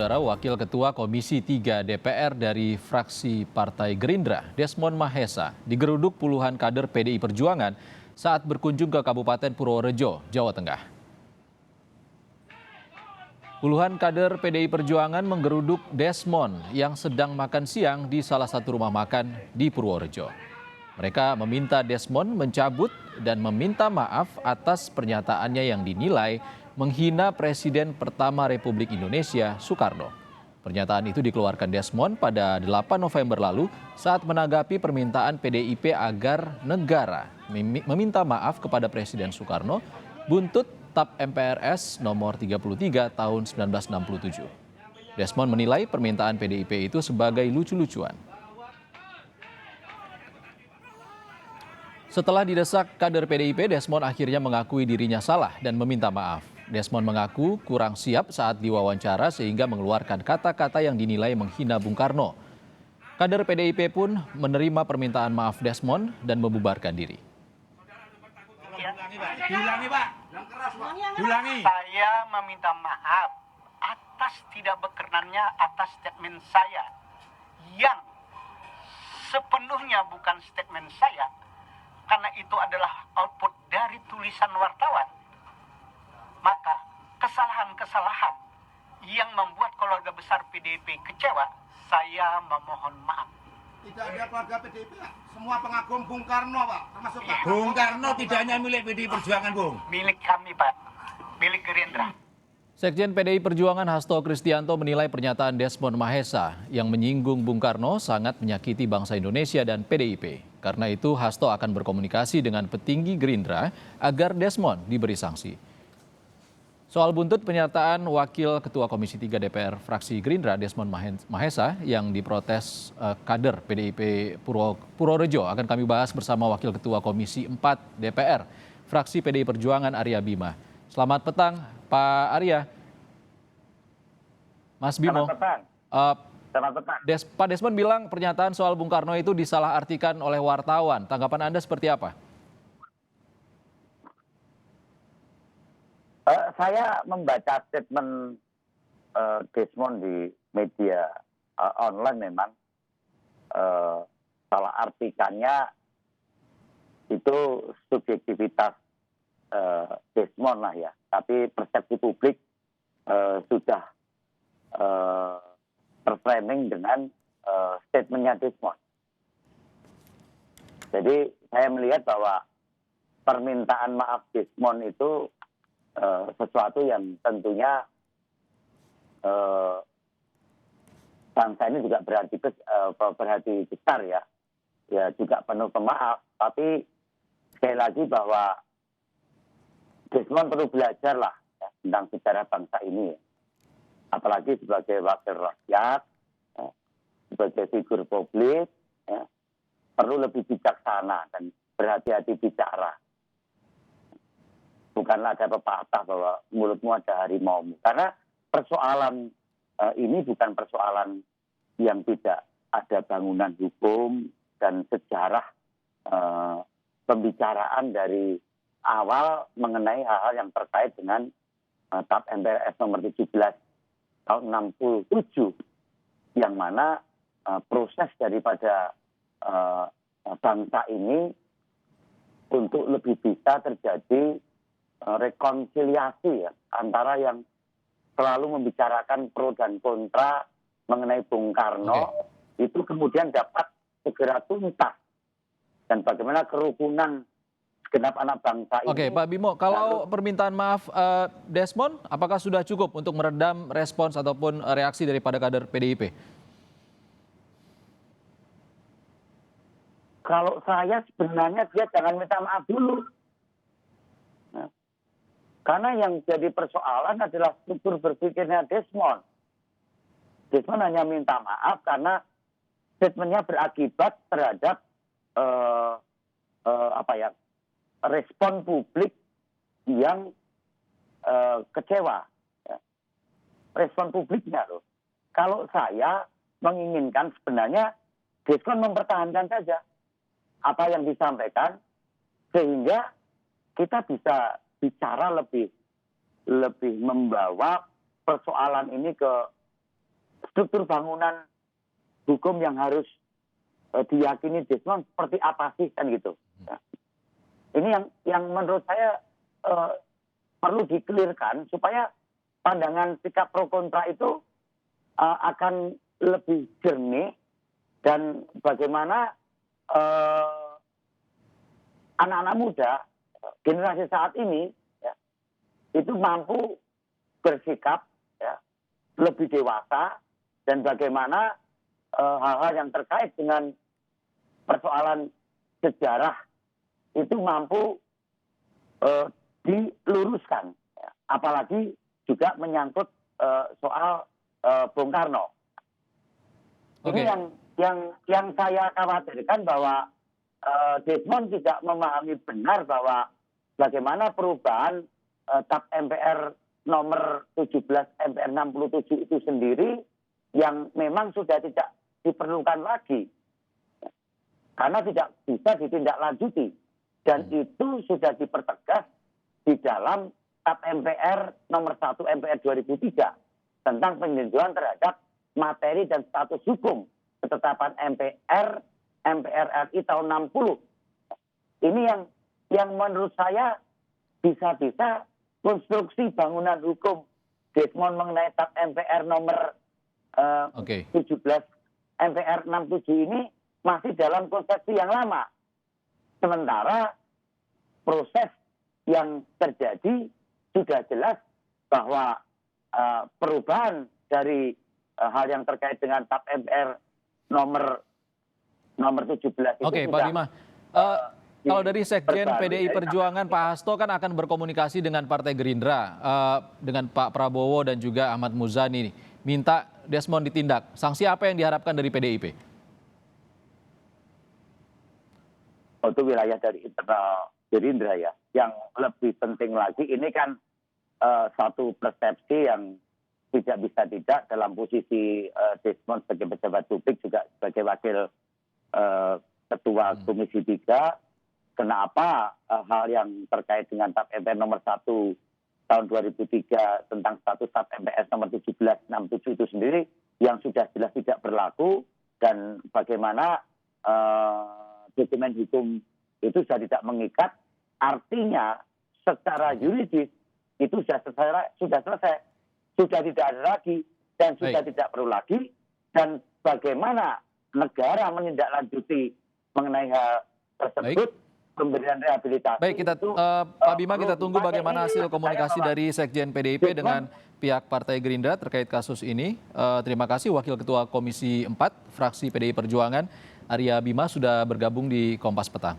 Saudara Wakil Ketua Komisi 3 DPR dari fraksi Partai Gerindra, Desmond Mahesa, digeruduk puluhan kader PDI Perjuangan saat berkunjung ke Kabupaten Purworejo, Jawa Tengah. Puluhan kader PDI Perjuangan menggeruduk Desmond yang sedang makan siang di salah satu rumah makan di Purworejo. Mereka meminta Desmond mencabut dan meminta maaf atas pernyataannya yang dinilai menghina Presiden pertama Republik Indonesia, Soekarno. Pernyataan itu dikeluarkan Desmond pada 8 November lalu saat menanggapi permintaan PDIP agar negara meminta maaf kepada Presiden Soekarno buntut TAP MPRS nomor 33 tahun 1967. Desmond menilai permintaan PDIP itu sebagai lucu-lucuan. Setelah didesak kader PDIP, Desmond akhirnya mengakui dirinya salah dan meminta maaf. Desmond mengaku kurang siap saat diwawancara sehingga mengeluarkan kata-kata yang dinilai menghina Bung Karno. Kader PDIP pun menerima permintaan maaf Desmond dan membubarkan diri. Diulangi, Pak. Diulangi. Saya meminta maaf atas tidak berkenannya atas statement saya yang sepenuhnya bukan statement saya, karena itu adalah output dari tulisan wartawan. Maka kesalahan-kesalahan yang membuat keluarga besar PDIP kecewa, saya memohon maaf. Tidak ada keluarga PDIP, Pak. Semua pengagum Bung Karno, Pak. Termasuk Pak Bung Karno tidak hanya milik PDI Perjuangan, Bung. Milik kami, Pak. Milik Gerindra. Sekjen PDI Perjuangan Hasto Kristianto menilai pernyataan Desmond Mahesa yang menyinggung Bung Karno sangat menyakiti bangsa Indonesia dan PDIP. Karena itu Hasto akan berkomunikasi dengan petinggi Gerindra agar Desmond diberi sanksi. Soal buntut pernyataan Wakil Ketua Komisi 3 DPR fraksi Gerindra Desmond Mahesa yang diprotes kader PDIP Purworejo akan kami bahas bersama Wakil Ketua Komisi 4 DPR fraksi PDI Perjuangan Arya Bima. Selamat petang Pak Arya. Mas Bimo. Selamat petang. Selamat petang. Pak Desmond bilang pernyataan soal Bung Karno itu disalahartikan oleh wartawan. Tanggapan Anda seperti apa? Saya membaca statement Desmond di media online memang salah artikannya itu subjektivitas Desmond lah ya. Tapi persepsi publik sudah terframing dengan statementnya Desmond. Jadi saya melihat bahwa permintaan maaf Desmond itu sesuatu yang tentunya bangsa ini juga berhati besar ya juga penuh pemaaf, tapi sekali lagi bahwa Desmond perlu belajar lah ya, tentang sejarah bangsa ini, apalagi sebagai wakil rakyat, ya, sebagai figur publik, ya, perlu lebih bijaksana dan berhati-hati bicara. Bukanlah ada pepatah bahwa mulutmu ada harimaumu. Karena persoalan ini bukan persoalan yang tidak ada bangunan hukum dan sejarah pembicaraan dari awal mengenai hal-hal yang terkait dengan TAP MPRS nomor 17 tahun 67. Yang mana proses daripada bangsa ini untuk lebih bisa terjadi rekonsiliasi ya, antara yang selalu membicarakan pro dan kontra mengenai Bung Karno, itu kemudian dapat segera tuntas. Dan bagaimana kerukunan segenap anak bangsa ini. Oke, Pak Bimo, kalau permintaan maaf Desmond, apakah sudah cukup untuk meredam respons ataupun reaksi daripada kader PDIP? Kalau saya sebenarnya dia jangan minta maaf dulu. Karena yang jadi persoalan adalah struktur berpikirnya Desmond. Desmond hanya minta maaf karena statementnya berakibat terhadap respon publik yang kecewa. Ya. Respon publiknya loh. Kalau saya menginginkan sebenarnya Desmond mempertahankan saja apa yang disampaikan sehingga kita bisa bicara lebih membawa persoalan ini ke struktur bangunan hukum yang harus diyakini Desmond seperti apa sih kan gitu. Nah, ini yang menurut saya perlu dikelirkan supaya pandangan sikap pro kontra itu akan lebih jernih dan bagaimana anak-anak muda generasi saat ini ya, itu mampu bersikap ya, lebih dewasa dan bagaimana hal-hal yang terkait dengan persoalan sejarah itu mampu diluruskan, ya. Apalagi juga menyangkut soal Bung Karno. Oke. Ini yang saya khawatirkan bahwa Desmond tidak memahami benar bahwa bagaimana perubahan TAP MPR nomor 17 MPR 67 itu sendiri yang memang sudah tidak diperlukan lagi karena tidak bisa ditindaklanjuti dan itu sudah dipertegas di dalam TAP MPR nomor 1 MPR 2003 tentang peninjauan terhadap materi dan status hukum ketetapan MPR RI tahun 60. Ini yang menurut saya bisa-bisa konstruksi bangunan hukum Desmond mengenai TAP MPR nomor 17 MPR 67 ini masih dalam konsepsi yang lama. Sementara proses yang terjadi sudah jelas bahwa perubahan dari hal yang terkait dengan TAP MPR nomor 17 itu Oke, Pak Bima. Kalau dari Sekjen PDI Perjuangan, Pak Hasto kan akan berkomunikasi dengan Partai Gerindra, dengan Pak Prabowo dan juga Ahmad Muzani, minta Desmond ditindak. Sanksi apa yang diharapkan dari PDIP? Itu wilayah dari internal Gerindra ya. Yang lebih penting lagi ini kan satu persepsi yang tidak bisa tidak dalam posisi Desmond sebagai pejabat publik juga sebagai wakil ketua Komisi 3. Kenapa hal yang terkait dengan TAP MPR nomor 1 tahun 2003 tentang status TAP MPR nomor 1767 itu sendiri yang sudah jelas tidak berlaku dan bagaimana dokumen hukum itu sudah tidak mengikat, artinya secara yuridis itu sudah selesai, sudah tidak ada lagi dan sudah tidak perlu lagi dan bagaimana negara menindaklanjuti mengenai hal tersebut. Pemberian rehabilitasi. Baik, Pak Bima, kita tunggu bagaimana hasil komunikasi dari Sekjen PDIP dengan pihak Partai Gerindra terkait kasus ini. Terima kasih Wakil Ketua Komisi 4 Fraksi PDI Perjuangan, Arya Bima sudah bergabung di Kompas Petang.